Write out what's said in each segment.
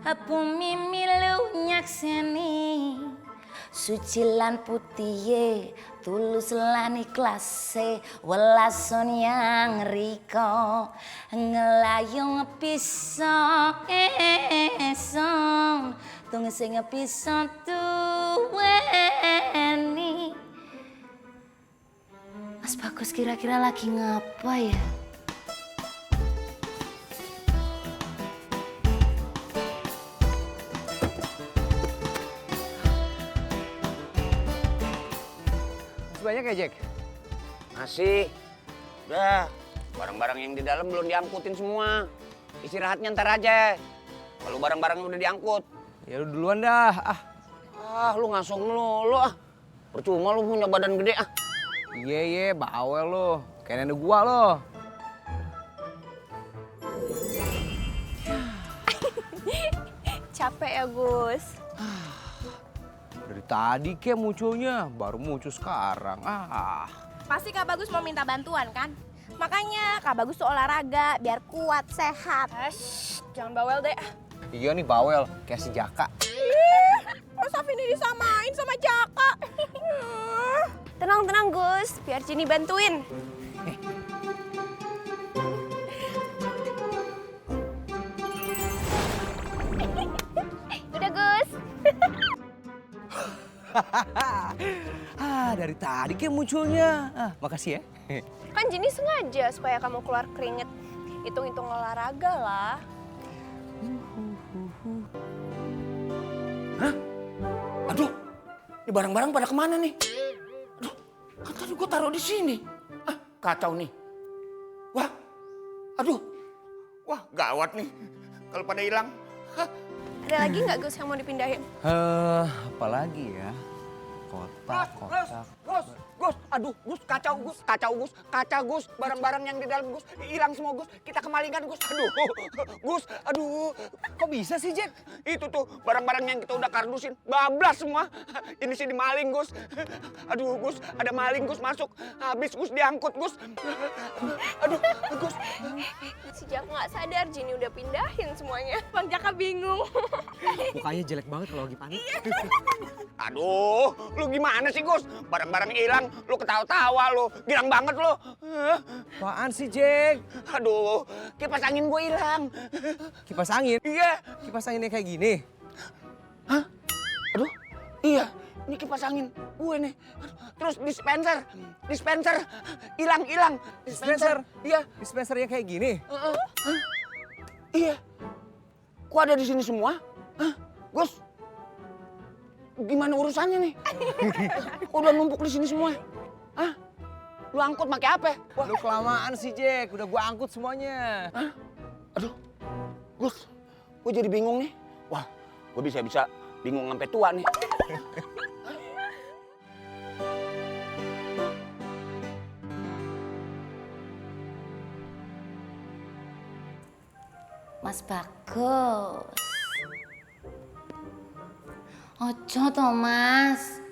bumi milu nyakseni suci lan putih tulus lan ikhlase welason yang riko ngelayung pisang esong tung sing pisang tuweni. Mas Bagus kira-kira lagi ngapa ya? Banyak ya, Jack? Masih. Udah, barang-barang yang di dalam belum diangkutin semua. Istirahatnya ntar aja. Kalau barang-barang udah diangkut. Ya lu duluan dah. Lu ngasong lu ah. Percuma lu punya badan gede ah. Iya, bawel lu. Kayak nenek gua lo. Capek ya, Gus? Dari tadi kayak munculnya, baru muncul sekarang. Pasti Kak Bagus mau minta bantuan kan? Makanya Kak Bagus tuh olahraga biar kuat, sehat. Jangan bawel deh. Iya nih bawel, kayak si Jaka. Masa Vini disamain sama Jaka? Tenang, Gus. Biar Cini bantuin. Udah, Gus. Dari tadi kayak munculnya. Makasih ya. Kan Cini sengaja supaya kamu keluar keringet. Hitung-hitung olahraga lah. Hah? Aduh, ini barang-barang pada kemana nih? Aduh, kan tadi gue taruh di sini. Kacau nih. Wah, gawat nih. Kalau pada hilang. Ada lagi nggak Gus yang mau dipindahin? Apalagi ya? Kotak. Gus, aduh, kacau, Gus. Barang-barang yang di dalam, Gus, hilang semua, Gus. Kita kemalingan, Gus. Aduh. Kok bisa sih, Jack? Itu tuh, barang-barang yang kita udah kardusin, bablas semua. Ini sih dimaling, Gus. Aduh, Gus, ada maling, Gus, masuk. Habis, Gus, diangkut, Gus. Aduh, Gus. Si Jaka nggak sadar Jini udah pindahin semuanya. Bang Jaka bingung. Mukanya jelek banget kalau lagi panik. Aduh, lu gimana sih, Gus? Barang-barang hilang, lu ketawa-tawa lu. Girang banget lu. Apaan sih, Jack? Aduh, kipas angin gue hilang. Kipas angin? Iya. Kipas anginnya kayak gini? Hah? Aduh, iya. Ini kipas angin gue nih. Terus dispenser. Hilang. Dispenser? Iya. Dispensernya kayak gini? Iya. Kok ada di sini semua? Hah? Gus? Gimana urusannya nih? Udah numpuk di sini semua. Hah? Lu angkut pakai apa? Wah. Lu kelamaan sih, Jack. Udah gua angkut semuanya. Hah? Aduh. Gus, gue jadi bingung nih. Wah, gue bisa bingung sampai tua nih. Mas Bagus. Ojo toh, Mas.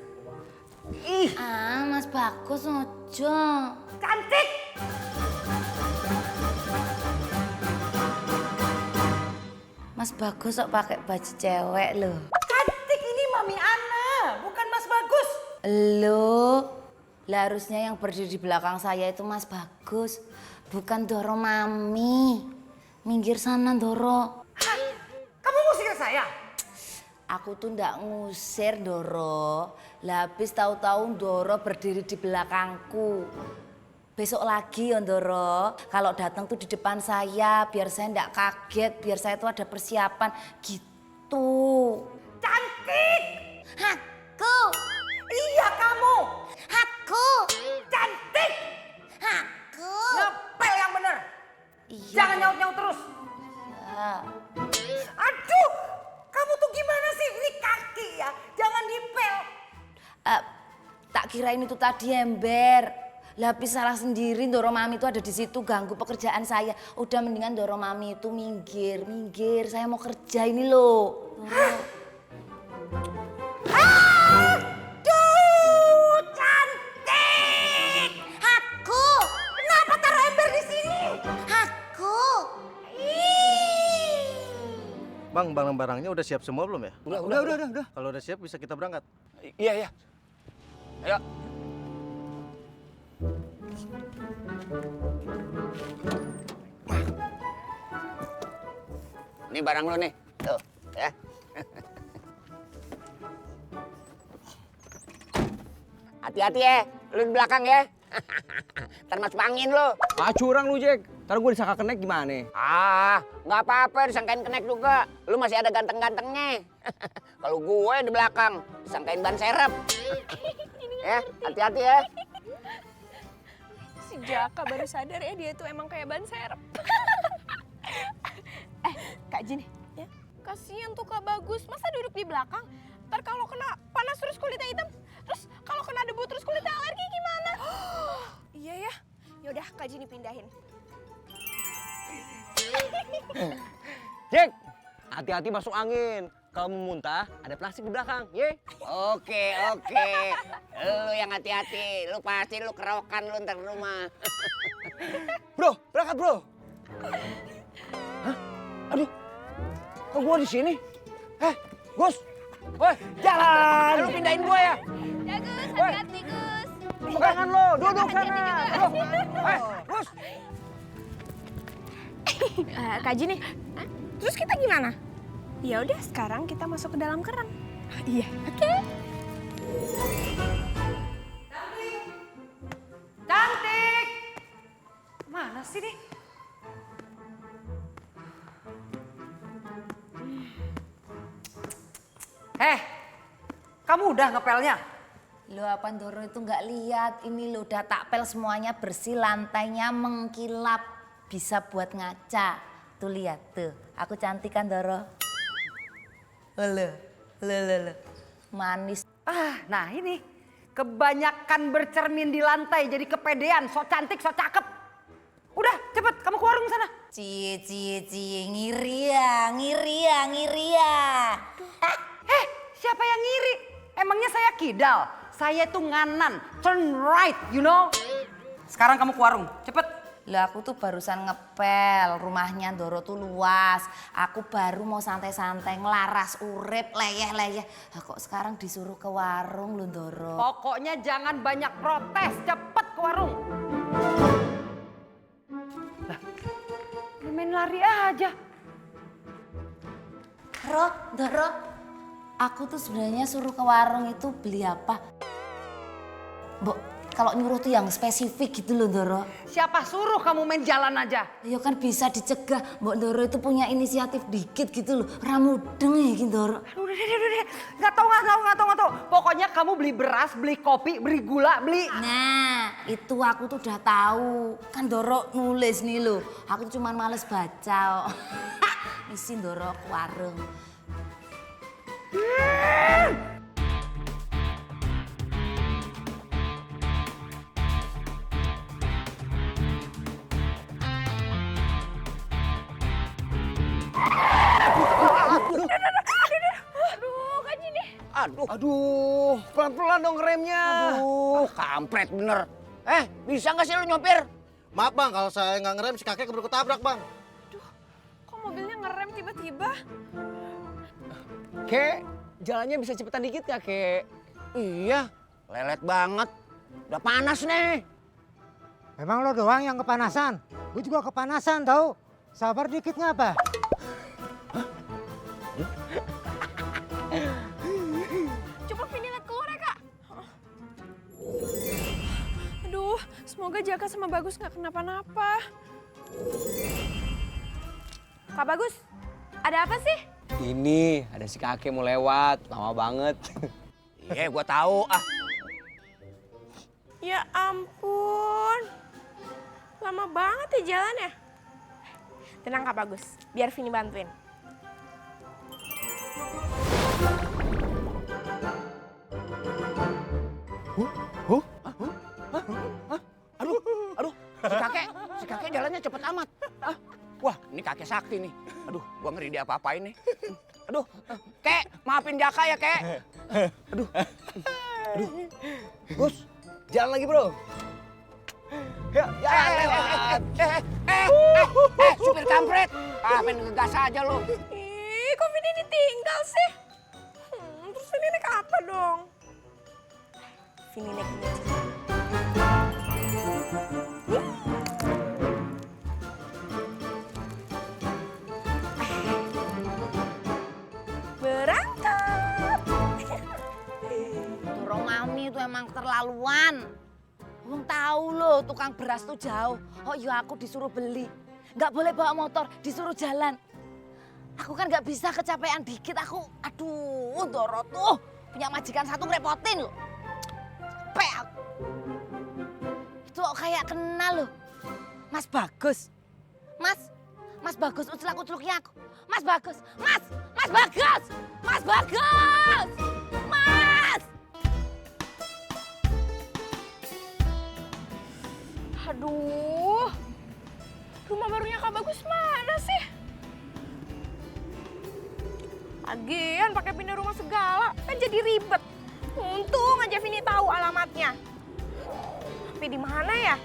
Mas Bagus ojo. Cantik! Mas Bagus kok pakai baju cewek loh. Cantik ini Mami Ana, bukan Mas Bagus. Loh, lah harusnya yang berdiri di belakang saya itu Mas Bagus, bukan Doro Mami. Minggir sana, Doro. Hah? Kamu ngusir saya? Aku tuh ndak ngusir, Doro. Lah habis tahu-tahu Doro berdiri di belakangku. Besok lagi ya, Doro. Kalau datang tuh di depan saya, biar saya ndak kaget, biar saya tuh ada persiapan gitu. Cantik! Aku. Iya kamu! Aku. Cantik! Aku. Ngepel yang bener! Iya. Jangan nyaut-nyaut terus! Ya. Aduh! Kamu tuh gimana sih? Ini kaki ya, jangan dipel. Tak kirain itu tadi ember. Lah habis salah sendiri, Doro Mami itu ada di situ ganggu pekerjaan saya. Udah mendingan Doro Mami itu minggir. Saya mau kerja ini loh. Aduh, cantik! Aku. Kenapa taruh ember di sini? Aku. Bang, barang-barangnya udah siap semua belum ya? Udah. Kalau udah siap bisa kita berangkat. Iya. Ayo. Ini barang lo nih. Tuh, ya. Hati-hati ya, lu di belakang ya. Ntar masuk angin lo. Ah, curang lu, Jack. Ntar gue disangka kenek gimana? Nggak apa-apa, disangkain kenek juga. Lu masih ada ganteng-gantengnya. Kalau gue di belakang, disangkain ban serep. Ya, hati-hati ya. Si Jaka baru sadar ya dia tuh emang kayak ban serep. Kak Jin, ya? Kasian tuh Kak Bagus, masa duduk di belakang? Ntar kalau kena panas terus kulitnya hitam, terus kalau kena debu terus kulitnya alergi gimana? Iya ya, yaudah Kak Jin pindahin. Jack, hati-hati masuk angin. Kalau mau muntah, ada plastik di belakang, ye. Oke. Lu yang hati-hati, lu pasti lu kerokan lu ntar di rumah. Bro, berangkat bro. Aduh, kok gua di sini? Gus, woi, jalan. Lu pindahin gua ya. Ya Gus, hati-hati Gus. Pegangan lo, duduk sana. Gus. Kak Jin nih, terus kita gimana? Ya udah, sekarang kita masuk ke dalam kerang. Iya, oke. Cantik! Mana sih nih? Kamu udah ngepelnya? Lo apa Doro itu nggak lihat? Ini lo udah tak pel semuanya bersih, lantainya mengkilap, bisa buat ngaca. Tuh lihat tuh, aku cantik kan Doro? Lo, manis. Nah ini. Kebanyakan bercermin di lantai jadi kepedean, sok cantik, sok cakep. Udah, cepet kamu ke warung sana. Cie, ngiri ya. Siapa yang ngiri? Emangnya saya kidal? Saya tuh nganan, turn right, you know. Sekarang kamu ke warung, cepet. Lah aku tuh barusan ngepel, rumahnya Doro tuh luas. Aku baru mau santai-santai ngelaras urip, leyeh-leyeh. Lah kok sekarang disuruh ke warung lu Doro? Pokoknya jangan banyak protes, cepet ke warung. Lah, ini main lari aja. Doro, aku tuh sebenarnya suruh ke warung itu beli apa? Mbok, kalau nyuruh tuh yang spesifik gitu loh Doro. Siapa suruh kamu main jalan aja? Ya kan bisa dicegah, Mbok Doro itu punya inisiatif dikit gitu loh. Ramudeng ya gitu Doro. Aduh, udah. Nggak tahu. Pokoknya kamu beli beras, beli kopi, beli gula, beli... Nah, itu aku tuh udah tahu. Kan Doro nulis nih loh. Aku tuh cuman males baca. Isi Doro ke warung. Aduh, pelan-pelan dong remnya. Kampret bener. Bisa nggak sih lu nyopir? Maaf bang, kalau saya nggak ngerem si kakek keburu ketabrak bang. Kok mobilnya ngerem tiba-tiba? Kek, jalannya bisa cepetan dikit ya, Kek? Iya, lelet banget. Udah panas nih. Emang lo doang yang kepanasan? Gue juga kepanasan tau. Sabar dikit ngapa? Coba Vini lihat keluar ya Kak. Aduh, semoga Jaka sama Bagus nggak kenapa-napa. Kak Bagus, ada apa sih? Ini, ada si kakek mau lewat. Lama banget. Iya, gua tahu. Ya ampun, lama banget ya jalannya. Tenang Kak Bagus, biar Vini bantuin. Aduh, si kakek jalannya cepet amat. Wah, ini kakek sakti nih. Aduh, gua ngeri dia apa-apain nih. Aduh, Kek, maafin Jaka ya, Kek. Aduh. Gus, jalan lagi bro. Ya, Supir kampret. Main ngegas aja lu. Ih, kok ditinggal sih? Terus Vini naik apa dong? Vini naik ini aja. Berangkat. Dorong mami itu emang keterlaluan. Wong tahu loh tukang beras tuh jauh. Oh iya aku disuruh beli. Nggak boleh bawa motor, disuruh jalan. Aku kan nggak bisa kecapean dikit. Aduh Doro tuh punya majikan satu ngerepotin loh. Capek aku. Itu kok kayak kenal loh. Mas Bagus. Mas Bagus ucelak-uceluknya aku. Mas Bagus, Mas Bagus, Mas Bagus, Mas. Aduh, rumah barunya Kak Bagus mana sih? Lagian pakai pindah rumah segala, kan jadi ribet. Untung aja Vini tahu alamatnya. Tapi di mana ya?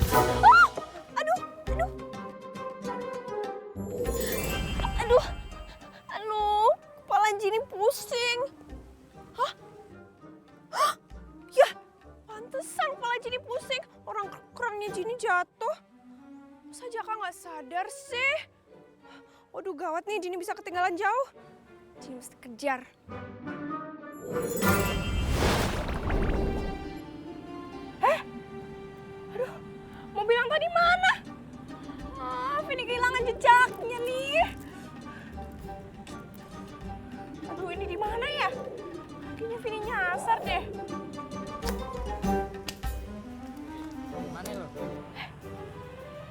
Oh, aduh. Kepala Jini pusing. Hah? Ya, pantesan kepala Jini pusing. Orang kerangnya Jini jatuh. Masa Jaka nggak sadar sih? Waduh gawat nih, Jini bisa ketinggalan jauh. Jini mesti kejar. Aduh, mobil yang tadi mana? Vini kehilangan jejaknya nih. Aduh, ini di mana ya? Kayaknya Vini nyasar deh. Mana lo?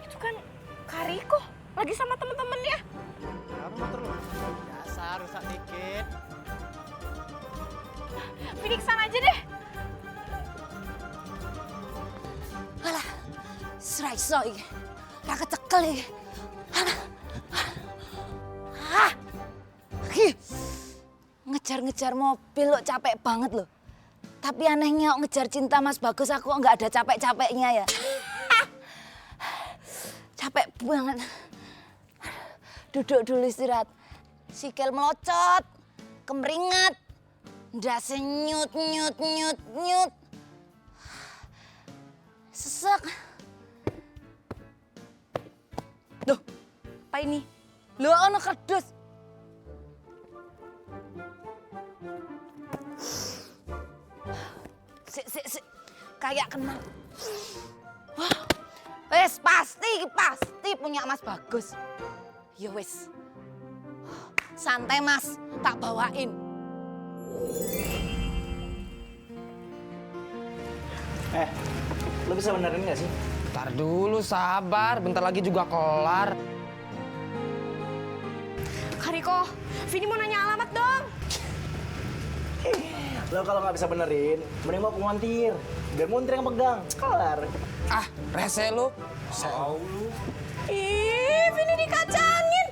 Itu kan Kariko lagi sama temen-temennya. Apa motor lo? Biasa rusak dikit. Vini kesana aja deh. Alah, sraiso iki. Ra kecekel iki. Ah. Ngejar-ngejar mobil lo capek banget loh. Tapi anehnya ngejar cinta Mas Bagus aku nggak ada capek-capeknya ya. Capek banget. Duduk dulu istirahat. Sikil melocot, kemeringat, ndase nyut. Sesek. Loh, apa ini? Loh, ono kerdus. Sik. Kayak kenal. Wah, wes pasti punya Mas Bagus. Ya wes. Santai Mas, tak bawain. Lo bisa benerin gak sih? Ntar dulu, sabar. Bentar lagi juga kelar. Kariko, Vini mau nanya alamat dong. Lo kalau nggak bisa benerin, mending mau pengontir. Biar montir yang pegang. Kelar. Ah, rese lu. Ih, Vini dikacangin.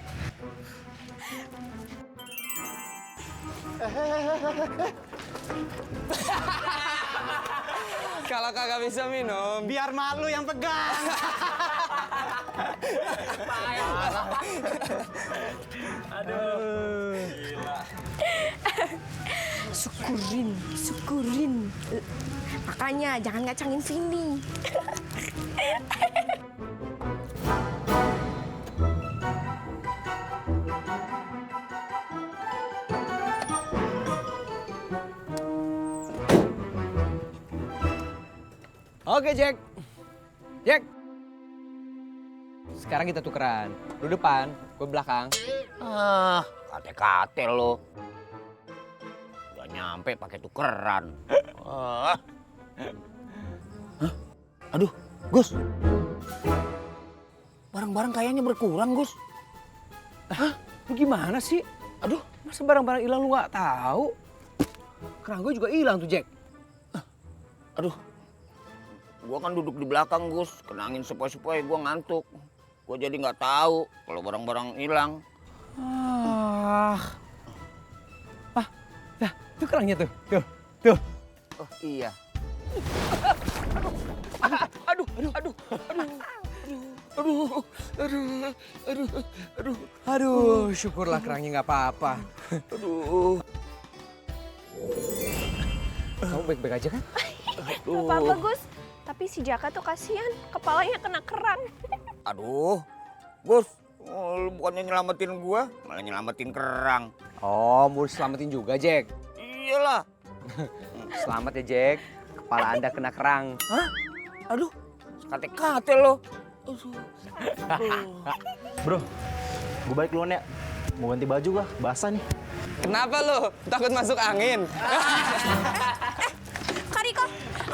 Kalau kagak bisa minum, Biar malu yang pegang. Syukurin. Makanya jangan ngacangin Vini. Oke, Jack. Jack. Sekarang kita tukeran. Lu depan, gue belakang. Kate-kate lo. Udah nyampe pakai tukeran. Aduh, Gus. Barang-barang kayaknya berkurang, Gus. Lu gimana sih? Aduh, Masa barang-barang hilang lu nggak tahu? Kerang gue juga hilang tuh, Jack. aduh. Gua kan duduk di belakang, Gus. Kena angin sepoi-sepoi, gua ngantuk. Gua jadi nggak tahu kalau barang-barang hilang. Nah, tuh kerangnya tuh. Tuh. Oh, iya. Aduh, syukurlah kerangnya nggak apa-apa. Kamu baik-baik aja kan? Gak apa-apa Gus, tapi si Jaka tuh kasihan, kepalanya kena kerang. Aduh, Gus, lu bukannya nyelamatin gua, malah nyelamatin kerang. Oh, mau selamatin juga, Jack. Iyalah. Selamat ya, Jack. Kepala Anda kena kerang. Hah? Aduh, sekate-kate lo. Bro, gue balik duluan ya. Mau ganti baju gua, basah nih. Kenapa lo? Takut masuk angin? Kak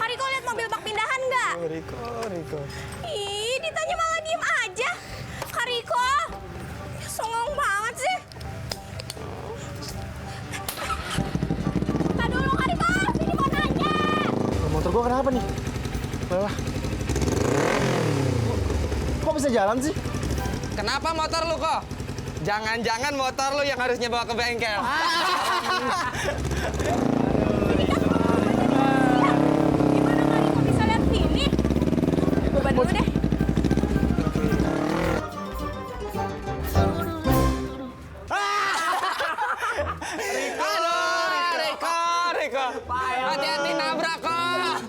Riko lihat mobil bak pindahan nggak? Riko. Ih, ditanya malah diem aja. Kak Riko, songong banget sih. Kak dulu, Kak Riko, sini mau nanya. Motor gua kenapa nih? Lah. Kok bisa jalan sih? Kenapa motor lu kok? Jangan-jangan motor lu yang harusnya bawa ke bengkel. Gimana Kak Riko bisa lihat sini? Gue bantu dulu deh. Riko. Hati-hati nabrak kok.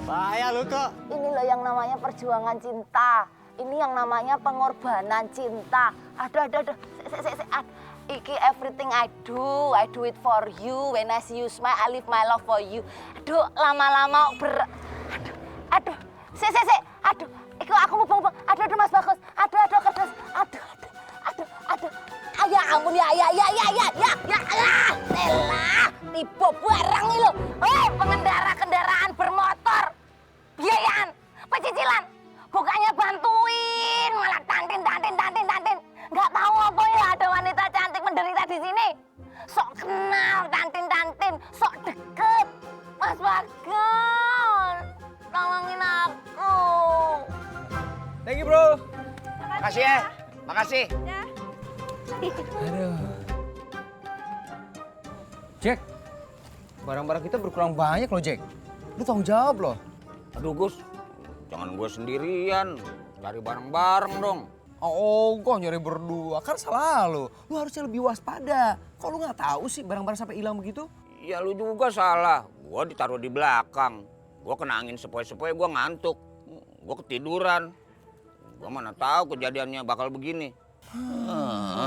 Bahaya lu kok. Ini loh yang namanya perjuangan cinta. Ini yang namanya pengorbanan cinta. Aduh. Iki everything I do it for you. When I see you smile, I live my love for you. Aduh, lama-lama Aduh. Aduh. Iku aku mubeng. Aduh, Mas Bagus. Aduh, kertas. Aduh. Ya ampun, ya. Elah, tiba barang nih lo. Hei, pengendara kendaraan bermotor. Biayaan, pecicilan. Bukannya bantuin, malah tantin. Nggak tahu apa ya ada wanita cantik menderita di sini. Sok kenal, tantin. Sok deket. Mas Bagus, tolongin aku. Thank you, bro. Makasih ya. Makasih. Ya. Aduh. Jack, barang-barang kita berkurang banyak loh, Jack. Lu tanggung jawab loh. Aduh, Gus. Jangan gue sendirian. Cari bareng-bareng dong. Oh, kok nyari berdua? Kan salah lu. Lu harusnya lebih waspada. Kok lu nggak tahu sih barang-barang sampai hilang begitu? Ya lu juga salah. Gue ditaruh di belakang. Gue kena angin sepoi-sepoi, gue ngantuk. Gue ketiduran. Gue mana tahu kejadiannya bakal begini.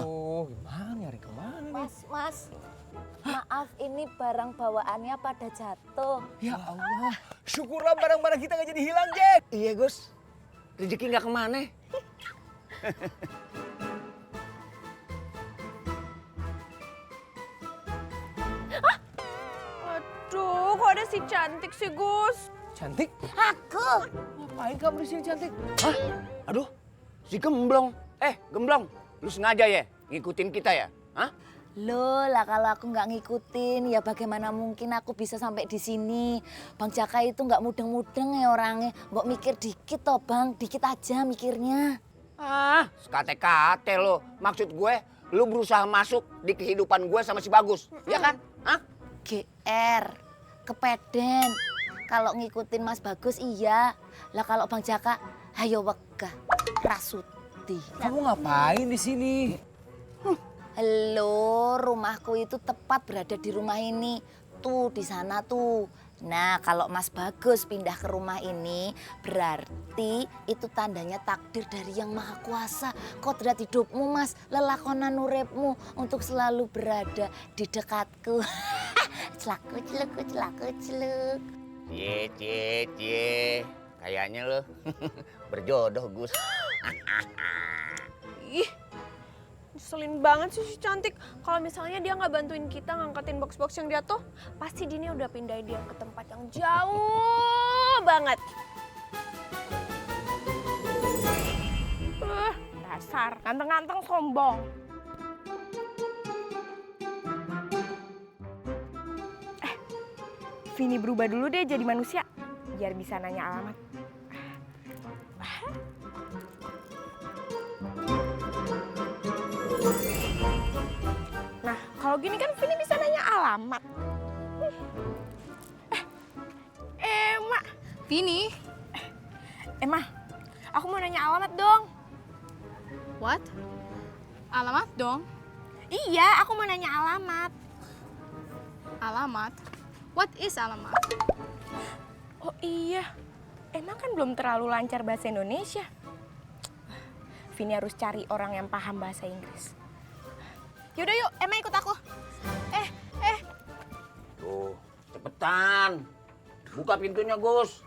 Oh, gimana nyari kemana nih? Mas, maaf ini barang bawaannya pada jatuh. Ya Allah, syukurlah barang-barang kita nggak jadi hilang, Jack. Iya, Gus. Rezeki nggak kemana. Aduh, kok ada si cantik sih Gus? Cantik? Aku. Ngapain kamu di sini cantik? Hah? Aduh, si Gemblong. Gemblong, lu sengaja ya ngikutin kita ya? Hah? Loh lah kalau aku nggak ngikutin ya bagaimana mungkin aku bisa sampai di sini. Bang Jaka itu nggak mudeng-mudeng ya orangnya. Mbok mikir dikit toh Bang, dikit aja mikirnya. Ah, sekate-kate lo. Maksud gue, lu berusaha masuk di kehidupan gue sama si Bagus, ya kan? Hah? GR, kepeden. Kalau ngikutin Mas Bagus iya. Lah kalau Bang Jaka, hayo wegah, rasuti. Kamu ngapain di sini? Halo, rumahku itu tepat berada di rumah ini. Tuh, di sana tuh. Nah, kalau Mas Bagus pindah ke rumah ini, berarti itu tandanya takdir dari Yang Maha Kuasa. Kodrat hidupmu, Mas, lelakonan uripmu untuk selalu berada di dekatku. Celuk. Cie. Kayaknya lo berjodoh, Gus. Ih, ngeselin banget sih si cantik. Kalau misalnya dia nggak bantuin kita ngangkatin box-box yang jatuh, pasti Dini udah pindahin dia ke tempat yang jauh banget. Dasar, ganteng-ganteng sombong. Vini berubah dulu deh jadi manusia, biar bisa nanya alamat. Nah, kalau gini kan Vini bisa nanya alamat. Emma. Vini, Emma, aku mau nanya alamat dong. What? Alamat dong? Iya, aku mau nanya alamat. Alamat? What is alamat? Oh iya, emang kan belum terlalu lancar bahasa Indonesia. Vini harus cari orang yang paham bahasa Inggris. Yaudah yuk, Emma ikut aku. Tuh, cepetan. Buka pintunya, Gus.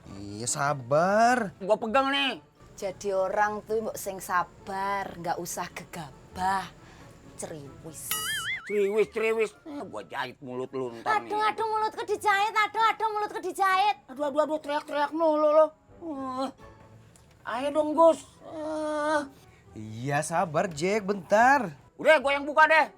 Iya sabar. Gua pegang nih. Jadi orang tuh mbok sing sabar, nggak usah gegabah. Ceriwis. Ceriwis. Gua jahit mulut lu ntar nih. Aduh mulutku dijahit, aduh mulutku dijahit. Aduh, teriak-teriak mulu lo. Ayo dong, Gus. Iya sabar Jack, bentar. Udah, gua yang buka deh.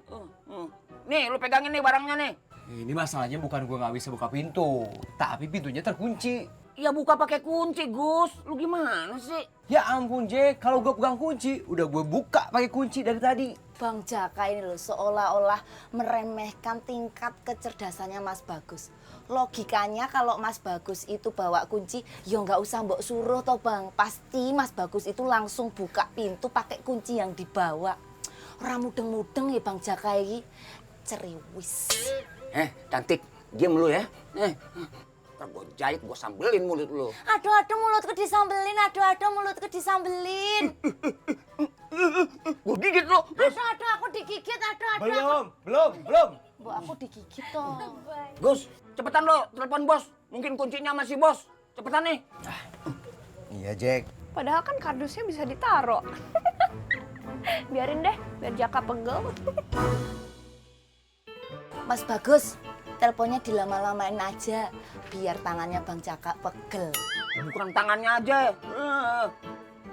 Nih, lu pegangin nih barangnya nih. Ini masalahnya bukan gua nggak bisa buka pintu, tapi pintunya terkunci. Ya buka pakai kunci, Gus. Lu gimana sih? Ya ampun Jack, kalau gua pegang kunci, udah gua buka pakai kunci dari tadi. Bang Jaka ini loh seolah-olah meremehkan tingkat kecerdasannya Mas Bagus. Logikanya kalau Mas Bagus itu bawa kunci, ya nggak usah mbok suruh toh Bang. Pasti Mas Bagus itu langsung buka pintu pakai kunci yang dibawa. Orang mudeng-mudeng ya Bang Jaka ini. Ceriwis. Cantik. Diam lu ya. Ntar gua jahit, gua sambelin mulut lu. Aduh mulutku disambelin, aduh mulutku disambelin. Gua gigit lu. Aduh aku digigit, aduh. Belum. Bu aku digigit toh. Gus, cepetan lo, telepon bos. Mungkin kuncinya masih bos. Cepetan nih. Iya Jack. Padahal kan kardusnya bisa ditaro. Biarin deh, biar Jaka pegel. Mas Bagus, teleponnya dilama-lamain aja biar tangannya Bang Jaka pegel. Bukan tangannya aja.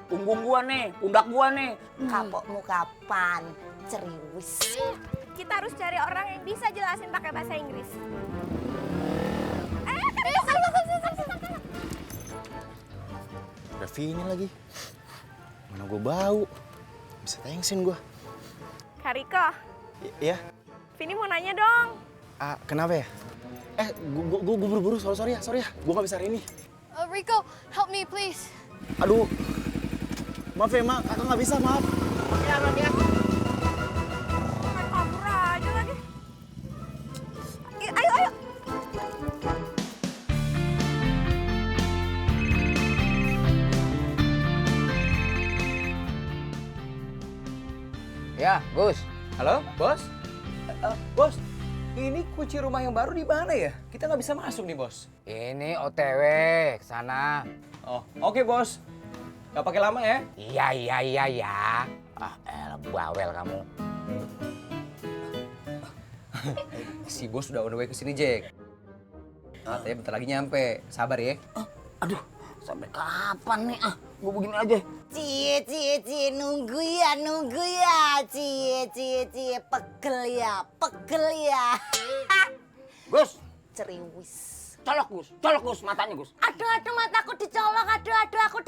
Punggung gua nih, pundak gua nih. Kapokmu kapan? Ceriwis. Kita harus cari orang yang bisa jelasin pakai bahasa Inggris. Ada Vini lagi. Mana gue bau. Bisa tengsin gue. Kak Riko, Iya? Vini mau nanya dong. Kenapa ya? Gue buru-buru. Sorry ya. Gue gak bisa hari ini. Rico, help me please. Aduh. Maaf ya, Mak. Kakak gak bisa, maaf. Kabur aja lagi. Ayo. Ya, Gus. Halo, bos? Bos, ini kunci rumah yang baru di mana ya? Kita nggak bisa masuk nih, bos. Ini OTW ke sana. Oh, oke bos. Gak pakai lama ya? Iya. Bawel kamu. Si bos udah on the way ke sini, Jack. Katanya bentar lagi nyampe. Sabar ya. Aduh, sampai kapan nih? Gue begini aja. Cie, nunggu ya, cie, pegel ya. Gus, Ceriwis. colok Gus, matanya Gus. Aduh, mataku dicolok, aduh, aku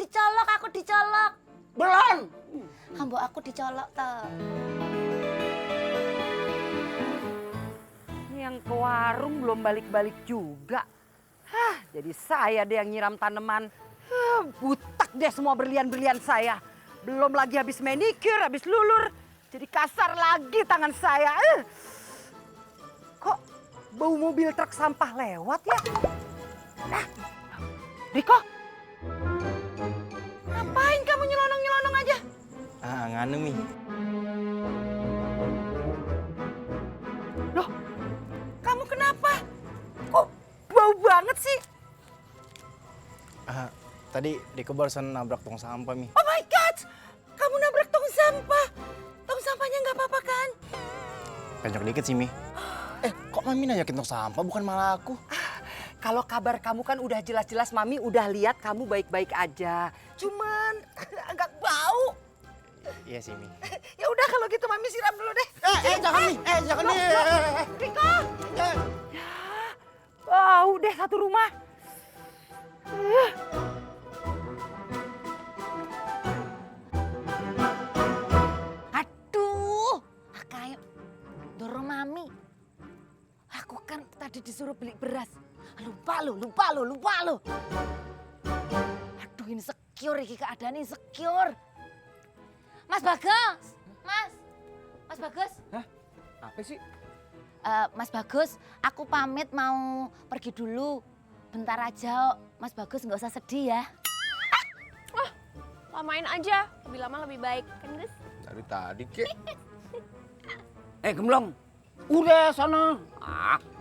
dicolok. Belum. Ambo aku dicolok toh. Ini yang ke warung belum balik-balik juga. Jadi saya deh yang nyiram tanaman. Butak deh semua berlian-berlian saya. Belum lagi habis manicure, habis lulur. Jadi kasar lagi tangan saya. Kok bau mobil truk sampah lewat ya? Riko, ngapain kamu nyelonong-nyelonong aja? Nganu Mi. Loh, kamu kenapa? Kok bau banget sih? Tadi Riko barusan nabrak tong sampah Mi. Oh my God, kamu nabrak tong sampah. Tong sampahnya nggak apa-apa kan? Penyok dikit sih Mi. Kok Mami nanyakin tong sampah bukan malah aku? Kalau kabar kamu kan udah jelas-jelas Mami udah lihat kamu baik-baik aja. Cuman agak bau. Iya sih Mi. Ya udah kalau gitu Mami siram dulu deh. Jangan Mi. Jangan Mi. Riko. Ya, bau deh satu rumah. Aduh, kayak dorong Mami. Aku kan tadi disuruh beli beras. Lupa lo. Aduh ini insecure iki keadaan insecure. Mas Bagus. Mas Bagus. Hah? Apa sih? Mas Bagus, aku pamit mau pergi dulu. Bentar aja, Mas Bagus nggak usah sedih ya. Lamain aja, lebih lama lebih baik. Kan Gus? Dari tadi, Kek. Gemblong. Udah, sana.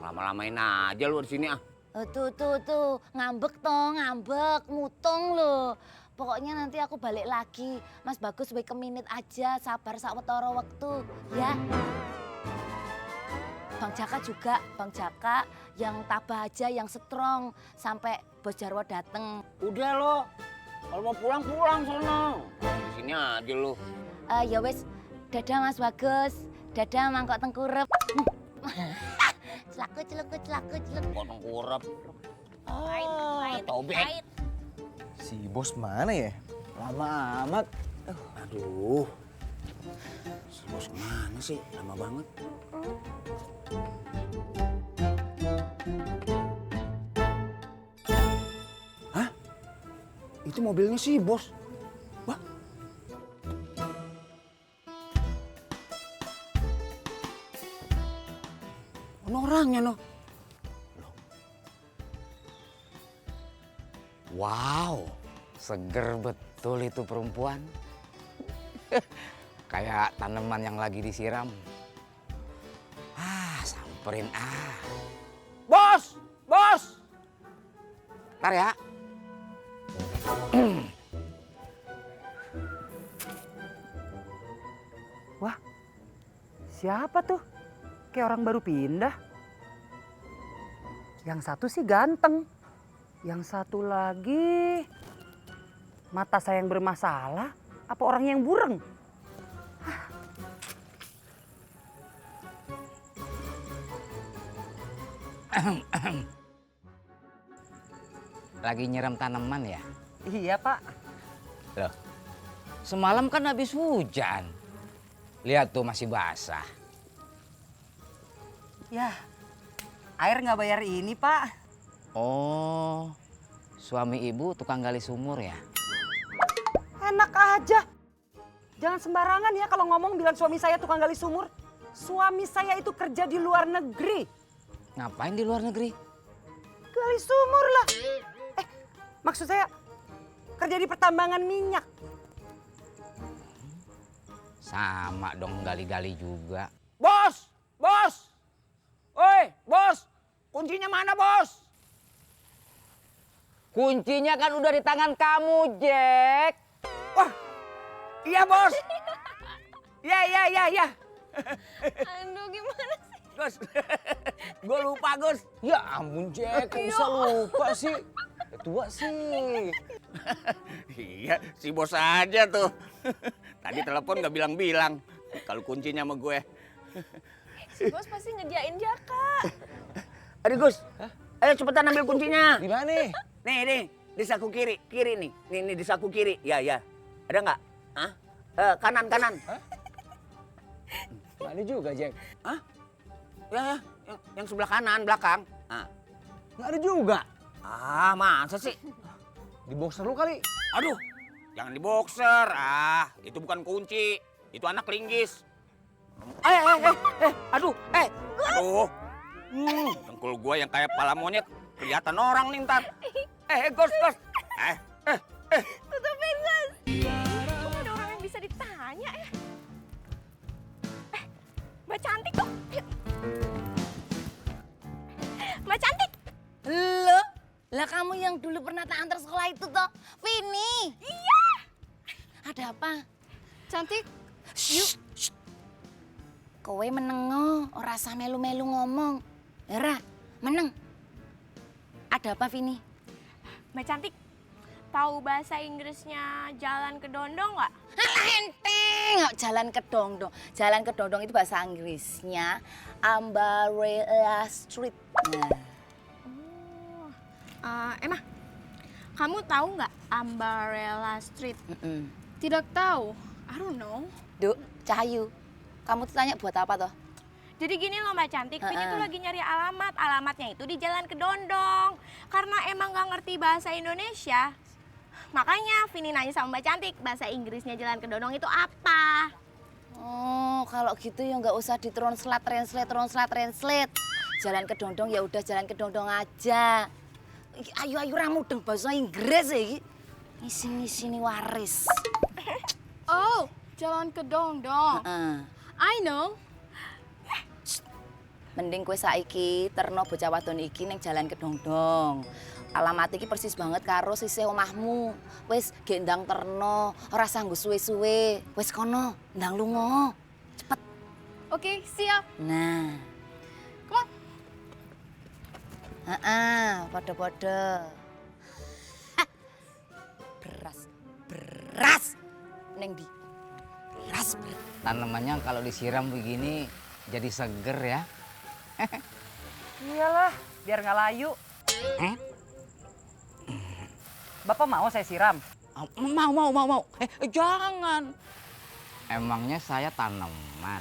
Lama-lamain aja lu di sini, Tuh, ngambek toh, mutung loh. Pokoknya nanti aku balik lagi. Mas Bagus wake minute aja, sabar sawetara waktu, ya. Bang Jaka juga, Bang Jaka yang tabah aja, yang strong sampai Bos Jarwo dateng. Udah lo. Kalau mau pulang sana. Di sini aja lu. Ya wes, dadah Mas Bagus, dadah Mangkok Tengkurep. Celaku. Potong kurap. Pahit. Si bos mana ya? Lama amat. Aduh. Si bos kemana sih? Lama banget. Hah? Itu mobilnya si bos. Wah. Ono orangnya no. Wow, seger betul itu perempuan. Kayak tanaman yang lagi disiram. Samperin Bos! Ntar ya. Wah, siapa tuh? Kayak orang baru pindah. Yang satu sih ganteng. Yang satu lagi mata saya yang bermasalah, apa orang yang bureng? Lagi nyiram tanaman ya? Iya, Pak. Loh, semalam kan habis hujan. Lihat tuh masih basah. Ya, air nggak bayar ini, Pak. Oh, suami ibu tukang gali sumur ya? Enak aja. Jangan sembarangan ya kalau ngomong bilang suami saya tukang gali sumur. Suami saya itu kerja di luar negeri. Ngapain di luar negeri? Gali sumur lah. Maksud saya kerja di pertambangan minyak. Sama dong gali-gali juga. Bos! Oi, bos! Kuncinya mana, bos? Kuncinya kan udah di tangan kamu, Jack. Wah, iya, bos. Iya. Aduh, gimana sih? Gus, gue lupa, Gus. Ya ampun Jack, kok bisa lupa sih? Tua sih. Iya, si bos aja tuh. Tadi telepon nggak bilang-bilang kalau kuncinya sama gue. Si Bos pasti nyediain Jaka. Aduh, Gus. Ayo cepetan ambil kuncinya. Di mana nih? Nih, di saku kiri nih. Nih di saku kiri. Ya. Ada nggak? Hah? Kanan. Mana juga Jack? Hah? Ya, yang sebelah kanan, belakang. Nah. Nggak ada juga. Masa sih? Di boxer lu kali. Aduh, jangan di boxer. Itu bukan kunci. Itu anak linggis. Aduh. Dengkul gua yang kayak pala monyet. Kelihatan orang nih ntar. Gus. Tutupin, Gus. Kok ada orang yang bisa ditanya ya? Mbak Cantik tuh. Mbak Cantik. Lah kamu yang dulu pernah tak antar sekolah itu toh, Vini. Iya. Ada apa? Cantik, Yuk. Kowe menengo, ora usah melu-melu ngomong. Era, meneng. Ada apa, Vini? Mbak Cantik, tahu bahasa Inggrisnya jalan ke Dondong nggak? Alah enteng, jalan ke Dongdong. Jalan ke Dongdong itu bahasa Inggrisnya Umbrella Street. Emma, kamu tahu nggak Umbrella Street? tidak tahu. I don't know. Duk, Cahayu, kamu tuh tanya buat apa toh? Jadi gini loh Mbak Cantik, Vini tuh lagi nyari alamat. Alamatnya itu di Jalan Kedondong. Karena emang gak ngerti bahasa Indonesia, makanya Vini nanya sama Mbak Cantik, bahasa Inggrisnya jalan ke Dondong itu apa? Oh, kalau gitu ya nggak usah translate. Jalan ke Dondong ya udah jalan ke Dondong aja. Ayo ramu dong bahasa Inggris ya. Ngisi nih waris. Oh, jalan ke Dongdong. I know. Mending kue saiki terno bocah wadon iki ning jalan ke Dongdong. Alamat iki persis banget karo sisih omahmu. Wis gendang terno, ora sanggo suwe-suwe. Wis kono, ndang lunga. Cepet. Oke, siap. Nah. Come on. Podo-podo. Beras. Neng di. Beras. Tanamannya kalau disiram begini jadi seger ya. Iyalah, biar nggak layu. Bapak mau saya siram? Mau. Jangan. Emangnya saya tanaman.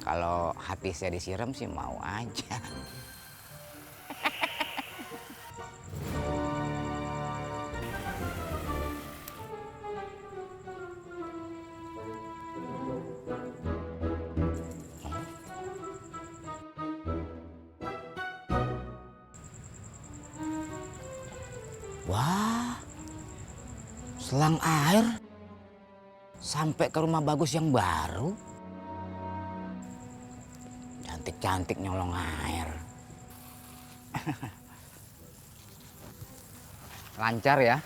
Kalau hati saya disiram sih mau aja. Wah, selang air sampai ke rumah bagus yang baru. Cantik-cantik nyolong air. Lancar ya?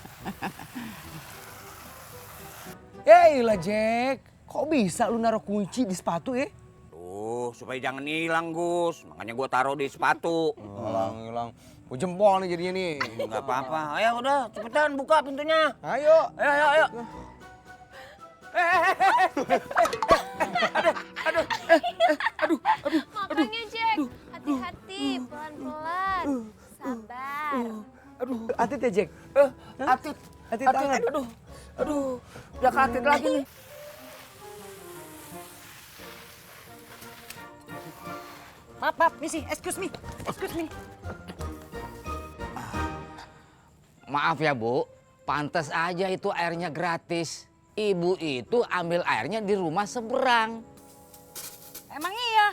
Yelah Jack, kok bisa lu naruh kunci di sepatu ya? Supaya jangan hilang Gus, makanya gua taruh di sepatu. Hilang. Gue jempol nih jadinya nih. Nggak apa-apa, ayo udah cepetan buka pintunya. Ayo. Makanya Jack, hati-hati, pelan-pelan, sabar. Atit ya Jack? Atit. Aduh, udah ke Atit lagi nih. Maaf, misi, excuse me. Maaf ya Bu, pantas aja itu airnya gratis. Ibu itu ambil airnya di rumah seberang. Emang iya?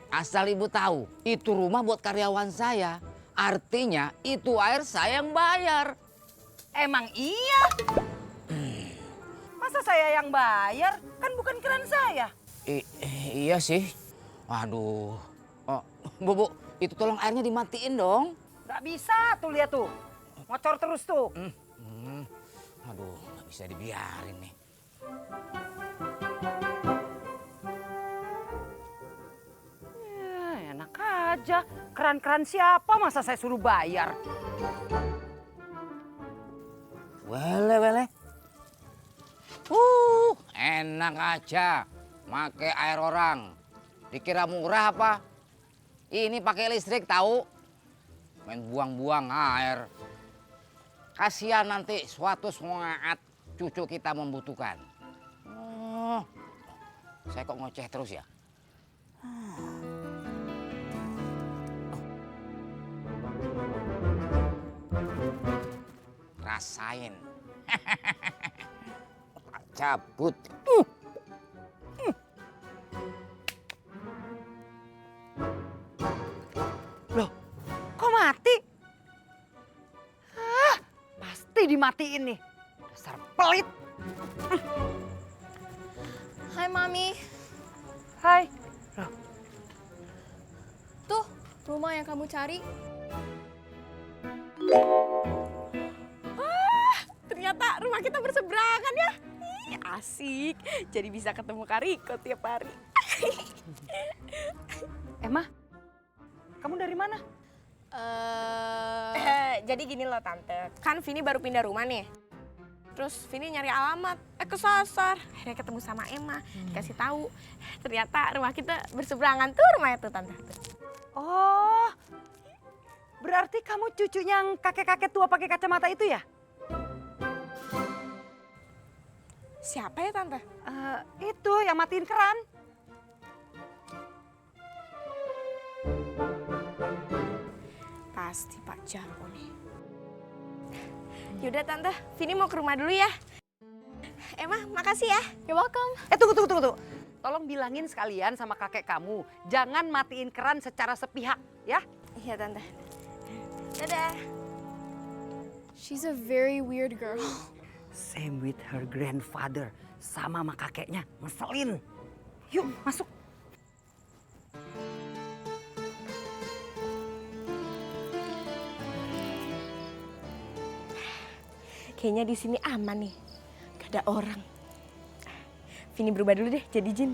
Asal Ibu tahu, itu rumah buat karyawan saya. Artinya itu air saya yang bayar. Emang iya? Masa saya yang bayar? Kan bukan keran saya. Iya sih. Waduh. Oh, Bu, itu tolong airnya dimatiin dong. Nggak bisa tuh, lihat tuh. Ngocor terus tuh. Aduh, nggak bisa dibiarin nih. Ya, enak aja. Keran-keran siapa masa saya suruh bayar? Wele. Enak aja. Make air orang. Dikira murah apa? Ini pakai listrik tahu. Main buang-buang air. Kasihan nanti suatu saat cucu kita membutuhkan. Oh, saya kok ngoceh terus ya? Rasain. Cabut. Loh, kok mati? Pasti dimatiin nih. Dasar pelit. Hai, Mami. Hai. Loh, Tuh, rumah yang kamu cari. Ternyata rumah kita berseberangan ya. Ih, asik. Jadi bisa ketemu Kariko tiap hari. Emma, kamu dari mana? Jadi gini loh Tante, kan Vini baru pindah rumah nih. Terus Vini nyari alamat, kesasar. Akhirnya ketemu sama Emma, dikasih tahu. Ternyata rumah kita berseberangan tuh rumahnya tuh Tante. Oh, berarti kamu cucunya yang kakek-kakek tua pakai kacamata itu ya? Siapa ya Tante? Itu yang matiin keran. Pasti Pak Jarwo nih. Yaudah Tante, Vini mau ke rumah dulu ya. Emma, makasih ya. You're welcome. Tunggu. Tolong bilangin sekalian sama kakek kamu, jangan matiin keran secara sepihak, ya. Iya Tante. Dadah. She's a very weird girl. Same with her grandfather, sama kakeknya, ngeselin. Yuk, masuk. Kayaknya di sini aman nih, gak ada orang. Vini berubah dulu deh jadi jin.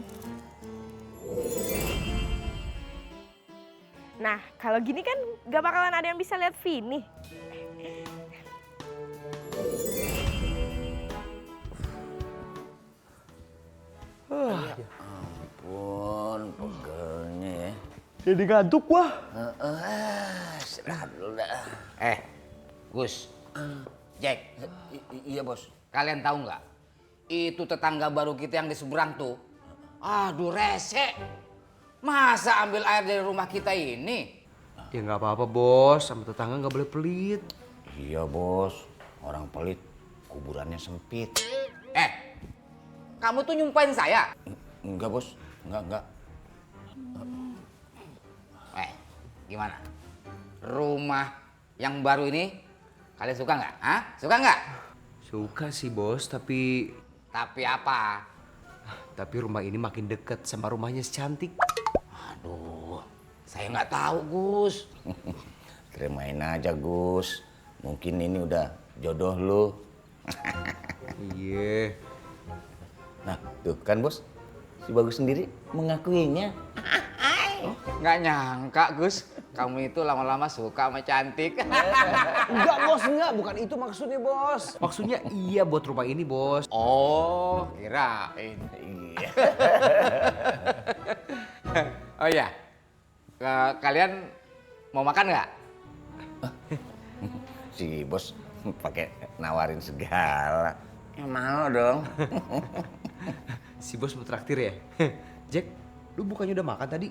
Nah, kalau gini kan gak bakalan ada yang bisa lihat Vini. Ampun, pegelnya ya. Jadi ngantuk gua. Istirahat dulu dah. Gus, Jack, Iya bos. kalian tahu nggak? Itu tetangga baru kita yang di seberang tuh. Aduh rese. Masa ambil air dari rumah kita ini? Ya nggak apa-apa bos, sama tetangga nggak boleh pelit. Iya bos, orang pelit kuburannya sempit. Kamu tuh nyumpain saya? Enggak bos, enggak. Gimana? Rumah yang baru ini kalian suka nggak? Hah? Suka nggak? Suka sih bos, tapi Tapi apa? rumah ini makin deket sama rumahnya si cantik. Aduh, saya nggak tahu Gus. Terimain aja Gus, mungkin ini udah jodoh lu. Iya. Nah tuh kan bos, si Bagus sendiri mengakuinya. Nggak nyangka Gus, kamu itu lama-lama suka sama cantik. Enggak bos, enggak. Bukan itu maksudnya bos. Maksudnya iya buat rumah ini bos. Oh, kirain. Iya. Oh iya, kalian mau makan nggak? Si bos pakai nawarin segala. Ya mau dong. Si bos mau traktir ya? Jack, lu bukannya udah makan tadi?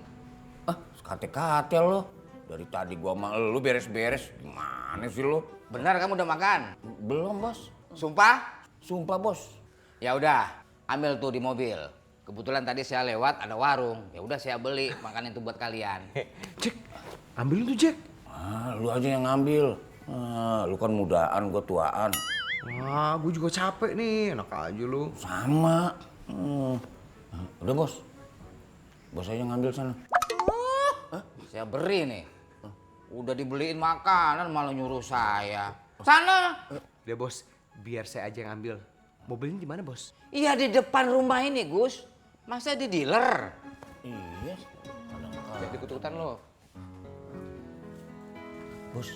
Kate-kate lo. Dari tadi gua sama lu beres-beres. Gimana sih lo? Benar kamu udah makan? Belum bos. Sumpah? Sumpah bos. Ya udah, ambil tuh di mobil. Kebetulan tadi saya lewat ada warung. Ya udah saya beli makan itu buat kalian. Jack, ambilin tuh Jack. Lu aja yang ngambil. Lu kan mudaan, gua tuaan. Wah, gue juga capek nih. Enak aja lu. Sama. Udah bos. Bos aja ngambil sana. Saya beri nih. Udah dibeliin makanan malah nyuruh saya. Sana. Udah bos, biar saya aja yang ambil. Mobilnya di mana bos? Iya di depan rumah ini Gus. Masa di dealer? Iya. Jadi kutukan lo. Bos,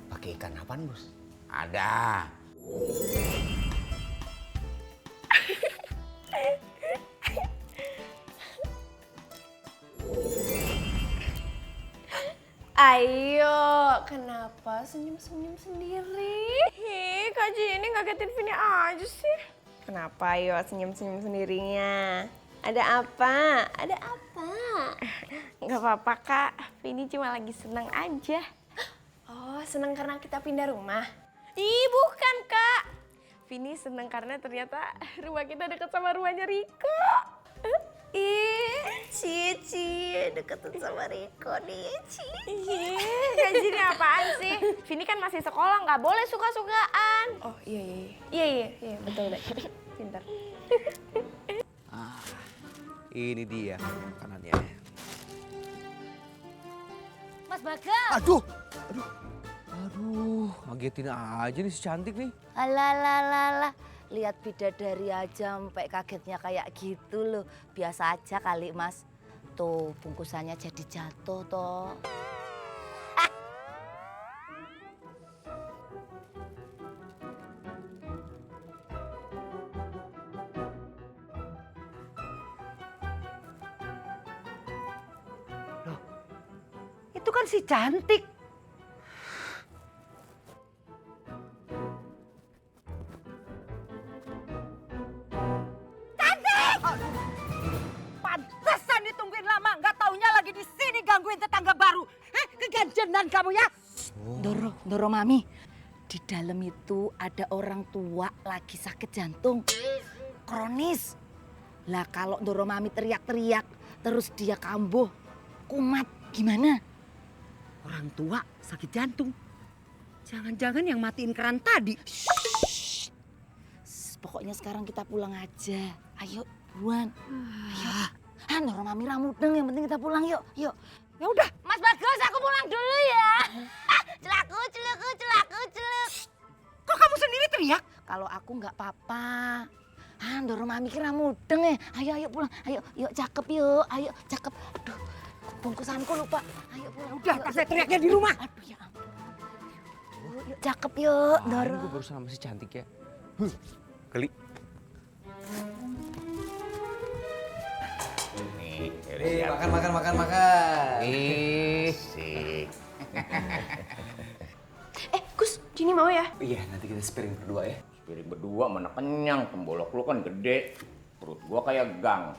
pakai ikan apaan bos? Ada. Ayo, kenapa senyum-senyum sendiri? Kak Jenny ngagetin Vini aja sih. Kenapa ayo senyum-senyum sendirinya? Ada apa? Ada apa? Gak apa-apa Kak, Vini cuma lagi seneng aja. Oh, seneng karena kita pindah rumah? Ih, bukan Kak. Vini seneng karena ternyata rumah kita deket sama rumahnya Riko. Cici deketan sama Riko nih, Cici. Kak Jenny apaan sih? Vini kan masih sekolah, nggak boleh suka-sukaan. Oh iya, betul deh. Pintar. Ini dia makanannya. Mas Bagas. Aduh, ngagetin aja nih si cantik nih. Alah, lihat bidadari aja sampai kagetnya kayak gitu loh. Biasa aja kali Mas. Tuh bungkusannya jadi jatuh toh. Itu kan si cantik. Pantesan ditungguin lama, nggak taunya lagi di sini gangguin tetangga baru. Keganjenan kamu ya. Doro Mami. Di dalam itu ada orang tua lagi sakit jantung. Kronis. Lah kalau Ndoro Mami teriak-teriak terus dia kambuh, kumat, gimana? Orang tua sakit jantung. Jangan-jangan yang matiin keran tadi. Pokoknya sekarang kita pulang aja. Ayo, buruan. Ayo. Ndoro Mami ramudeng, yang penting kita pulang yuk. Yuk. Ya udah. Mas Bagus, aku pulang dulu ya. Celaku. Kok kamu sendiri teriak? Kalau aku nggak apa-apa. Ndoro Mami kira mudeng ya. Ayo pulang. Ayo, yuk cakep yuk. Ayo cakep. Aduh, bungkusanku lupa. Ayo pulang. Udah, pas saya teriaknya di rumah. Aduh ya ampun. Yuk cakep yuk, Ndoro. Gue baru sama si cantik ya. Geli. Nih, Makan. sih. Gus, Jini mau ya? Iya, nanti kita spiring berdua ya. Piring berdua mana kenyang, pembolok lu kan gede. Perut gua kayak gang.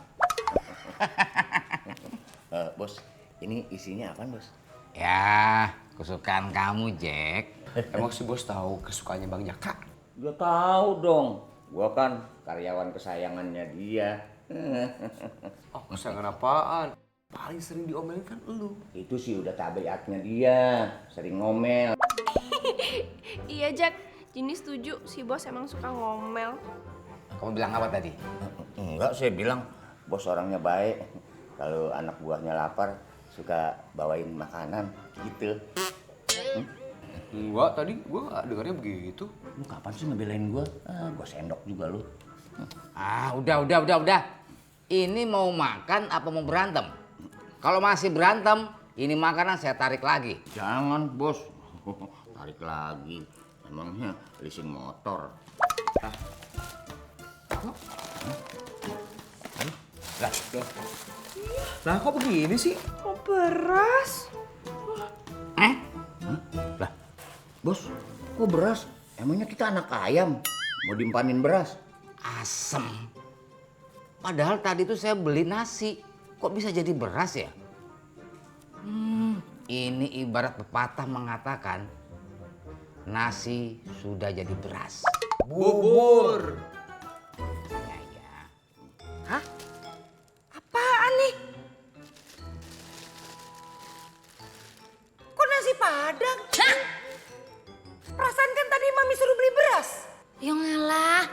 Bos, ini isinya apaan, Bos? Ya, kesukaan kamu, Jack. Emang si bos tahu kesukaannya Bang Jaka? Dia tahu dong. Gua kan karyawan kesayangannya dia. Oh, kesayangan apaan? Paling sering diomelin kan lu. Itu sih udah tabiatnya dia, sering ngomel. Iya, Jack. Jini setuju, si bos emang suka ngomel. Kamu bilang apa tadi? Enggak, saya bilang bos orangnya baik. Kalau anak buahnya lapar, suka bawain makanan gitu. Enggak, tadi gua nggak dengarnya begitu. Lu kapan sih ngebelain gua? Gua sendok juga lu. Udah. Ini mau makan apa mau berantem? Kalau masih berantem, ini makanan saya tarik lagi. Jangan, Bos. Tarik lagi. Emangnya leasing motor. Lah kok begini sih? Oh, beras. Lah, Bos, kok beras? Emangnya kita anak ayam? Mau dimpanin beras? Asem. Padahal tadi tuh saya beli nasi. Kok bisa jadi beras ya? Ini ibarat pepatah mengatakan nasi sudah jadi beras. Bubur. Ya. Hah? Apaan nih? Kok nasi padang? Perasaan kan tadi Mami suruh beli beras. Ya ngalah.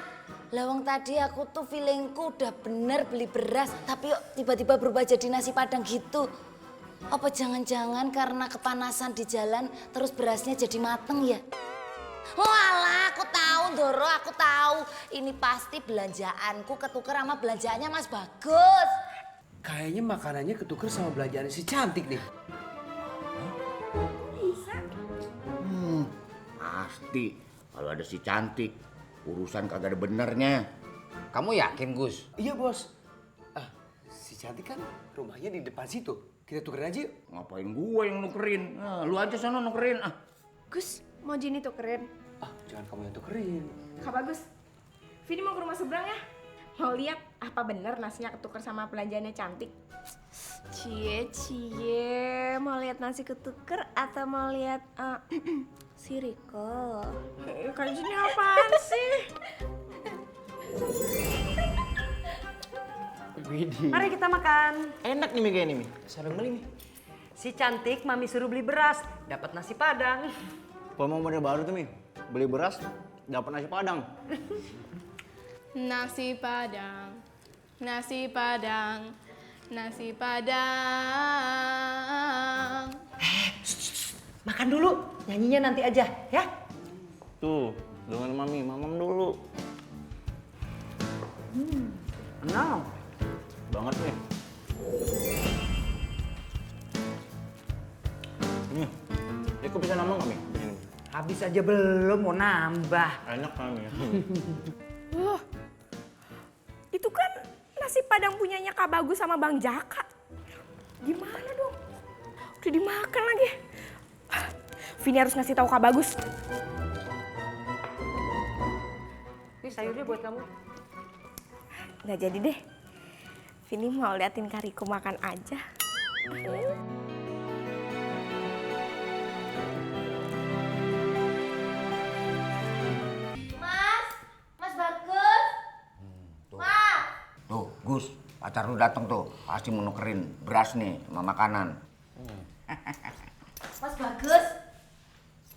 Lawang tadi aku tuh feelingku udah bener beli beras, tapi kok tiba-tiba berubah jadi nasi padang gitu. Apa jangan-jangan karena kepanasan di jalan terus berasnya jadi mateng ya? Walah, aku tahu Ndoro, aku tahu. Ini pasti belanjaanku ketuker sama belanjaannya Mas Bagus. Kayaknya makanannya ketuker sama belanjaan si cantik nih. Pasti. Kalau ada si cantik, urusan kagak ada benernya. Kamu yakin, Gus? Iya, Bos. Si cantik kan rumahnya di depan situ. Kita tukerin aja yuk. Ngapain gua yang nukerin? Nah, lu aja sana nukerin. Gus, mau Jini tukerin? Jangan kamu yang tukerin. Kak Bagus, Vini mau ke rumah seberang ya? Mau lihat apa bener nasinya ketuker sama belanjaannya cantik? Cie, mau lihat nasi ketuker atau mau lihat si Riko? Kak Jini apaan sih? Widih. Mari kita makan. Enak nih Mi kayak ini Mi. Sarung beli Mi. Si cantik Mami suruh beli beras, dapat nasi padang. Kalau mau model baru tuh Mi, beli beras, dapat nasi padang. Nasi padang, nasi padang, nasi padang. Makan dulu, nyanyinya nanti aja ya. Tuh, dengan Mami, mamam dulu. Enak. Banget nih. Ini kok bisa nambah nggak Mi? Ini. Habis aja belum, mau nambah. Enak kan Mi? Itu kan nasi padang punyanya Kak Bagus sama Bang Jaka. Gimana dong? Udah dimakan lagi. Vini harus ngasih tahu Kak Bagus. Ini sayurnya buat kamu. Nggak jadi deh. Vini mau liatin Kak Riko makan aja. Pacar lu datang tuh, pasti mau nukerin beras nih sama makanan. Mas Bagus,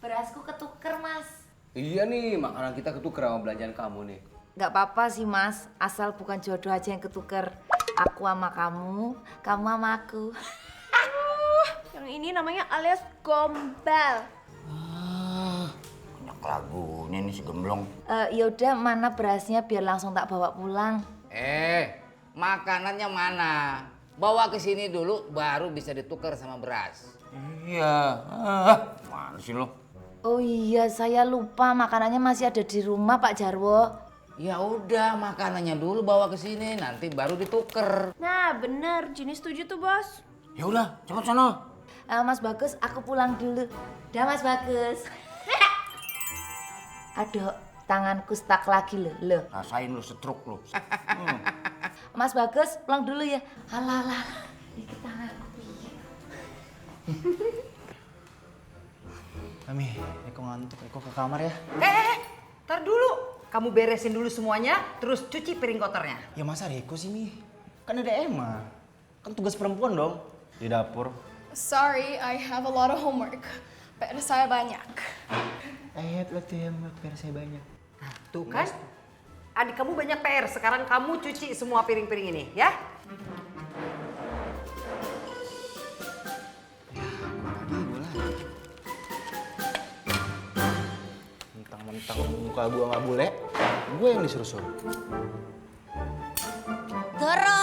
berasku ketuker mas. Iya nih, makanan kita ketuker sama belanjaan kamu nih. Gak apa-apa sih mas, asal bukan jodoh aja yang ketuker. Aku sama kamu sama aku. Yang ini namanya alias gombal. Banyak lagunya nih si gemblong. Yaudah, mana berasnya biar langsung tak bawa pulang. Makanannya mana? Bawa ke sini dulu baru bisa ditukar sama beras. Iya, mana sih lo? Oh iya, saya lupa makanannya masih ada di rumah Pak Jarwo. Ya udah, makanannya dulu bawa ke sini, nanti baru ditukar. Nah bener, Jini setuju tuh bos. Ya udah, cepet sono. Mas Bagus, aku pulang dulu. Dah Mas Bagus. Aduh, tanganku stuck lagi loh. Rasain lu setruk lu. Mas Bagus, pulang dulu ya. Alah, iki tanganku piye. Mami, Eko ngantuk, Eko ke kamar ya. Ntar dulu. Kamu beresin dulu semuanya, terus cuci piring kotornya. Ya masa Reko sih, Mi? Kan ada Emma. Kan tugas perempuan dong. Di dapur. Sorry, I have a lot of homework. PR saya banyak. Lihat tuh yang PR saya banyak. Tuh kan, adik kamu banyak PR. Sekarang kamu cuci semua piring-piring ini, ya? Mentang-mentang muka gua nggak bule, gua yang disuruh-suruh. Doro.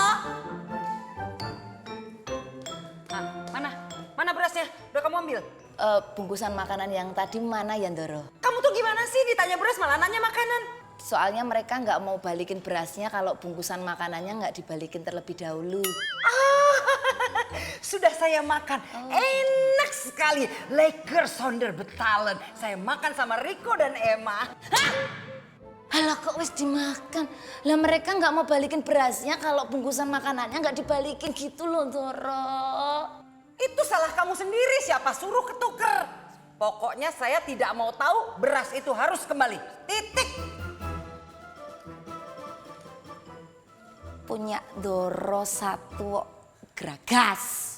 Mana berasnya? Udah kamu ambil? Bungkusan makanan yang tadi mana ya Doro? Kamu tuh gimana sih ditanya beras malah nanya makanan? Soalnya mereka nggak mau balikin berasnya kalau bungkusan makanannya nggak dibalikin terlebih dahulu. Sudah saya makan, enak sekali. Lekker sonder betalen. Saya makan sama Riko dan Emma. Halah kok wis dimakan. Lah mereka nggak mau balikin berasnya kalau bungkusan makanannya nggak dibalikin gitu loh Doro. Itu salah kamu sendiri, siapa suruh ketuker. Pokoknya saya tidak mau tahu, beras itu harus kembali. Titik. Punya Doro satu geragas.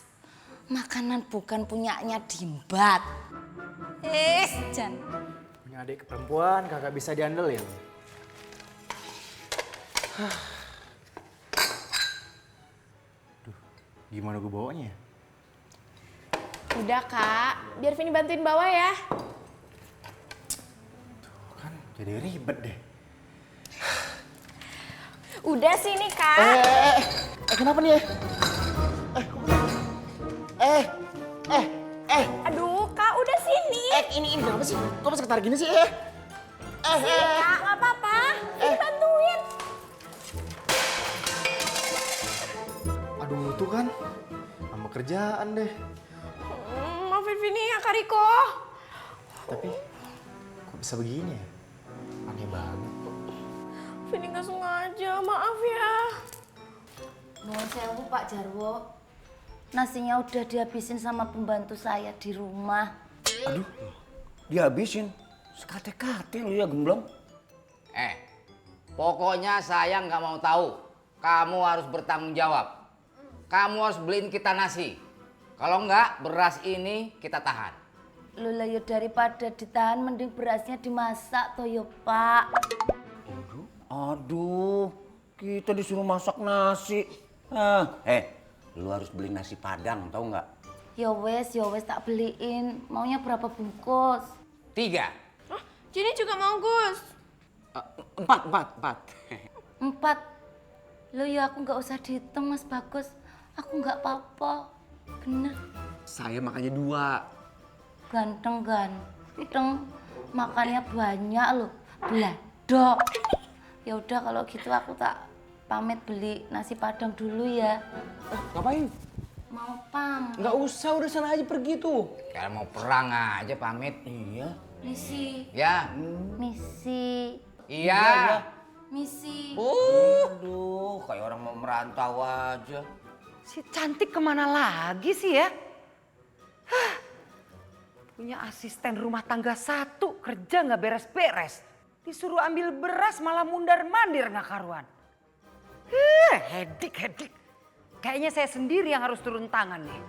Makanan bukan punyanya Dimbat. Jan. Punya adik perempuan kagak bisa diandelin. Duh, gimana gua bawanya ya? Udah kak, biar Vini bantuin bawa ya. Tuh kan jadi ribet deh. Udah sini kak. Kenapa nih ya? Aduh kak udah sini. Ini kenapa sih? Kok bisa ketarik gini sih? Sini kak, gak apa-apa. Vini bantuin. Aduh, tuh kan. Sama kerjaan deh. Maafin Vini ya Kak Riko. Tapi kok bisa begini ya? Aneh banget. Vini gak sengaja, maaf ya. Nuwun sewu Pak Jarwo. Nasinya udah dihabisin sama pembantu saya di rumah. Aduh, dihabisin. Sekate-kate lu ya gemblong. Pokoknya saya nggak mau tahu. Kamu harus bertanggung jawab. Kamu harus beliin kita nasi. Kalau enggak, beras ini kita tahan. Lola ya daripada ditahan mending berasnya dimasak toh ya Pak. Aduh, kita disuruh masak nasi. Lu harus beli nasi Padang, tahu nggak? Ya wes tak beliin. Maunya berapa bungkus? 3. Jini juga mau Gus. 4. 4. Lo ya aku nggak usah dihitung Mas Bagus. Aku nggak apa-apa. Bener. Saya makannya 2. Ganteng. Makannya banyak loh. Beladok. Ya udah kalau gitu aku tak pamit beli nasi Padang dulu ya. Ngapain? Mau pam. Nggak usah, udah sana aja pergi tuh. Kayak mau perang aja pamit. Iya. Misi. Ya. Misi. Iya. Misi. Aduh, kayak orang mau merantau aja. Si cantik kemana lagi sih ya? Hah, punya asisten rumah tangga 1, kerja nggak beres-beres. Disuruh ambil beras malah mundar-mandir nggak karuan. Hedik. Kayaknya saya sendiri yang harus turun tangan nih.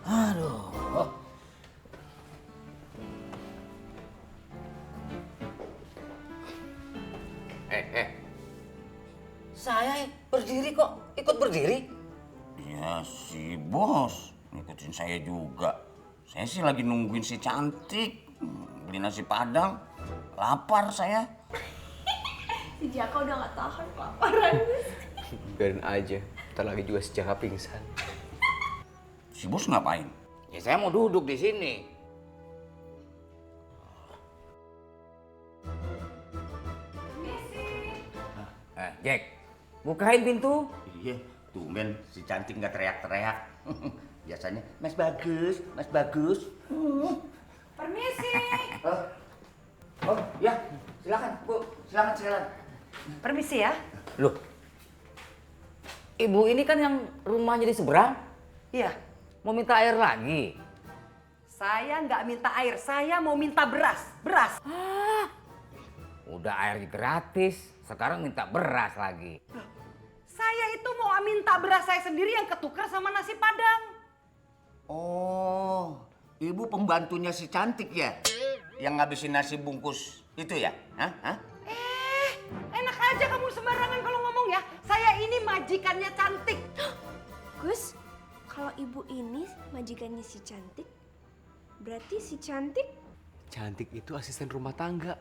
Aduh. Saya berdiri kok, ikut berdiri. Ya si bos ngikutin saya juga. Saya sih lagi nungguin si cantik beli nasi padang. Lapar saya. Si Jaka udah gak tahan kelaparan. Biarin aja, ntar lagi juga si Jaka pingsan. Si bos ngapain? Ya saya mau duduk di sini. Jack, bukain pintu. Iya, tumben si cantik nggak teriak-teriak. Biasanya, Mas Bagus, Mas Bagus. Permisi. Oh, ya, silakan, Bu. Silakan. Permisi ya. Loh, ibu ini kan yang rumahnya di seberang. Iya. Mau minta air lagi? Saya nggak minta air, saya mau minta beras. Beras. Udah air gratis, sekarang minta beras lagi. Saya itu mau minta beras saya sendiri yang ketukar sama nasi padang. Oh, ibu pembantunya si cantik ya? Yang ngabisin nasi bungkus itu ya? Hah? Enak aja kamu sembarangan kalau ngomong ya. Saya ini majikannya cantik. Gus, kalau ibu ini majikannya si cantik, berarti si cantik Cantik itu asisten rumah tangga.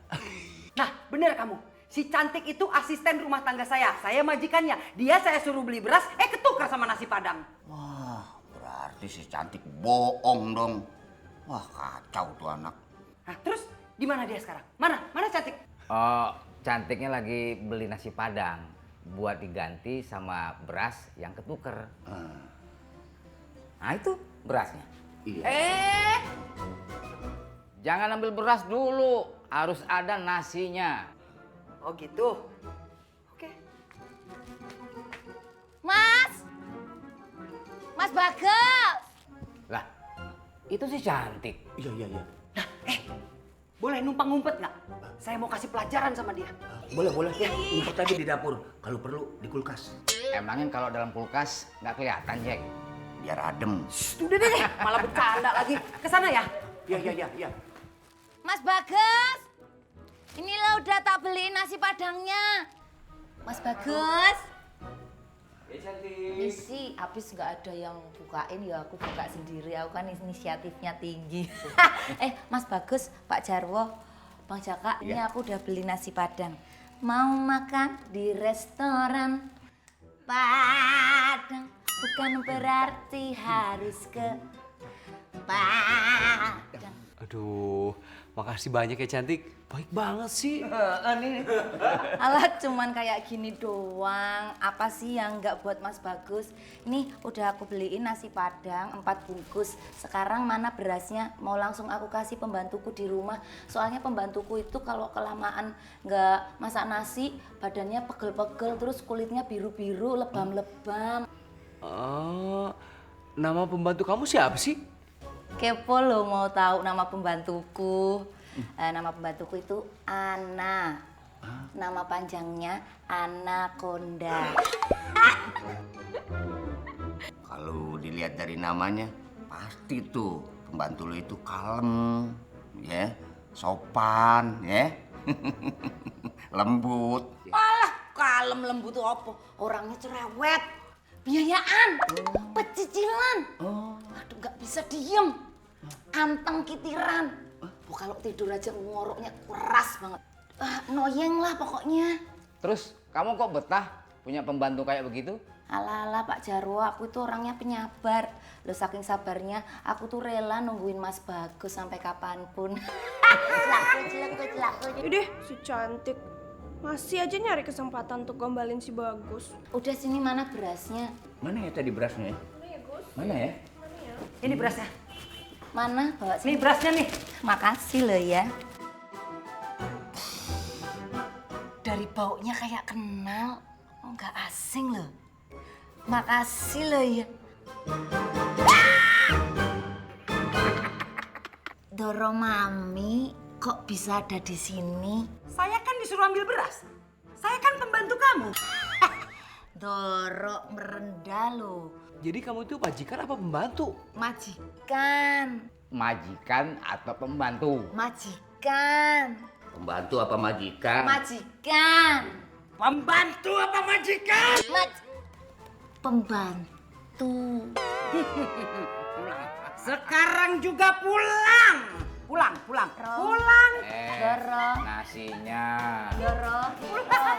Nah, bener kamu. Si cantik itu asisten rumah tangga saya. Saya majikannya. Dia saya suruh beli beras, ketukar sama nasi padang. Wah, berarti si cantik bohong dong. Wah, kacau tuh anak. Nah, terus di mana dia sekarang? Mana cantik? Oh, cantiknya lagi beli nasi padang buat diganti sama beras yang ketuker. Nah itu berasnya. Iya. Jangan ambil beras dulu, harus ada nasinya. Oh gitu. Oke. Mas Bagus. Lah, itu sih cantik. Iya. Nah, boleh numpang ngumpet nggak? Saya mau kasih pelajaran sama dia. Boleh ya, ngumpet aja di dapur. Kalau perlu di kulkas. Emangnya kalau dalam kulkas nggak kelihatan, Jack? Biar adem. Udah deh, malah bercanda lagi. Kesana ya? Iya. Mas Bagus. Inilah udah tak beliin nasi padangnya. Mas Bagus. Isi, habis nggak ada yang bukain ya aku buka sendiri. Aku kan inisiatifnya tinggi. Mas Bagus, Pak Jarwo, Bang Jaka, ini aku udah beli nasi padang. Mau makan di restoran Padang, bukan berarti harus ke Padang. Aduh, makasih banyak ya cantik. Baik banget sih. Alah cuman kayak gini doang. Apa sih yang nggak buat Mas Bagus? Nih udah aku beliin nasi padang 4 bungkus. Sekarang mana berasnya? Mau langsung aku kasih pembantuku di rumah. Soalnya pembantuku itu kalau kelamaan nggak masak nasi, badannya pegel-pegel terus kulitnya biru-biru, lebam-lebam. Oh, nama pembantu kamu siapa sih? Kepo lo mau tahu nama pembantuku? Nama pembantuku itu Ana. Nama panjangnya Anaconda. Kalau dilihat dari namanya, pasti tuh pembantu lo itu kalem, ya, sopan, ya, lembut. Alah, kalem lembut tuh apa? Orangnya cerewet, biayaan, pecicilan. Aduh, nggak bisa diem. Anteng kitiran. Kalau tidur aja ngoroknya keras banget. Noyeng lah pokoknya. Terus kamu kok betah punya pembantu kayak begitu? Alah Pak Jarwo, aku tuh orangnya penyabar. Loh saking sabarnya, aku tuh rela nungguin Mas Bagus sampai kapanpun. Celak. Yaudah, si cantik. Masih aja nyari kesempatan untuk gombalin si Bagus. Udah sini mana berasnya? Mana ya tadi berasnya? Mana ya? Ini berasnya. Mana? Bawa sini. Nih berasnya nih. Makasih loh ya. Dari baunya kayak kenal. Nggak asing loh. Makasih loh ya. Doro Mami kok bisa ada di sini? Saya kan disuruh ambil beras. Saya kan pembantu kamu. Doro merendah loh. Jadi kamu itu majikan apa pembantu? Majikan. Majikan atau pembantu? Majikan. Pembantu apa majikan? Majikan. Pembantu apa majikan? Pembantu. Sekarang juga pulang. Pulang. Pulang. Doro. Nasinya. Doro. Doro.